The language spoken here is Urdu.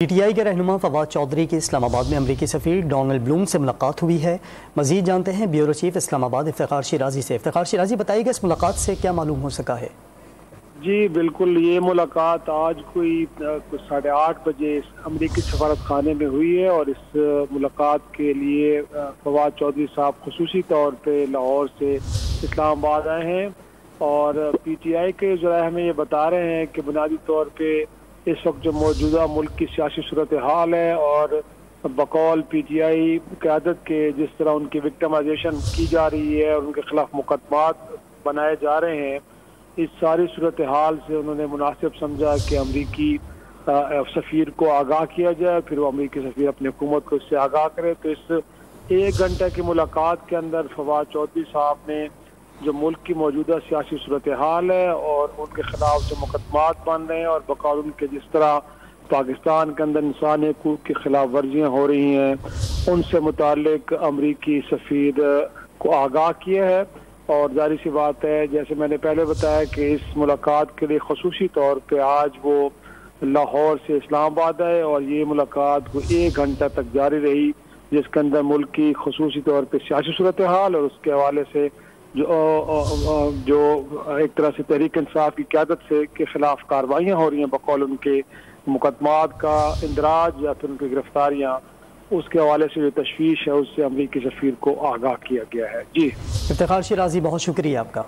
پی ٹی آئی کے رہنما فواد چودھری کی اسلام آباد میں امریکی سفیر ڈونلڈ بلوم سے ملاقات ہوئی ہے۔ مزید جانتے ہیں بیورو چیف اسلام آباد افتخار شیرازی سے۔ افتخار شیرازی، بتائیے کہ اس ملاقات سے کیا معلوم ہو سکا ہے؟ جی بالکل، یہ ملاقات آج کوئی 8:30 بجے امریکی سفارت خانے میں ہوئی ہے، اور اس ملاقات کے لیے فواد چودھری صاحب خصوصی طور پہ لاہور سے اسلام آباد آئے ہیں، اور پی ٹی آئی کے ذرائع ہمیں یہ بتا رہے ہیں کہ بنیادی طور پہ اس وقت جو موجودہ ملک کی سیاسی صورتحال ہے، اور بقول پی ٹی آئی قیادت کے جس طرح ان کی وکٹمائزیشن کی جا رہی ہے اور ان کے خلاف مقدمات بنائے جا رہے ہیں، اس ساری صورتحال سے انہوں نے مناسب سمجھا کہ امریکی سفیر کو آگاہ کیا جائے، پھر وہ امریکی سفیر اپنی حکومت کو اس سے آگاہ کرے۔ تو اس 1 گھنٹے کی ملاقات کے اندر فواد چودھری صاحب نے جو ملک کی موجودہ سیاسی صورتحال ہے اور ان کے خلاف جو مقدمات بن رہے ہیں، اور بقول ان کے جس طرح پاکستان کے اندر انسانی حقوق کی خلاف ورزیاں ہو رہی ہیں، ان سے متعلق امریکی سفیر کو آگاہ کیا ہے۔ اور ظاہر سی بات ہے، جیسے میں نے پہلے بتایا کہ اس ملاقات کے لیے خصوصی طور پہ آج وہ لاہور سے اسلام آباد آئے، اور یہ ملاقات کو 1 گھنٹہ تک جاری رہی، جس کے اندر ملک کی خصوصی طور پہ سیاسی صورتحال اور اس کے حوالے سے جو ایک طرح سے تحریک انصاف کی قیادت سے کے خلاف کارروائیاں ہو رہی ہیں بقول ان کے مقدمات کا اندراج یا پھر ان کی گرفتاریاں، اس کے حوالے سے جو تشویش ہے اس سے امریکی سفیر کو آگاہ کیا گیا ہے۔ جی افتخار شیرازی، بہت شکریہ آپ کا۔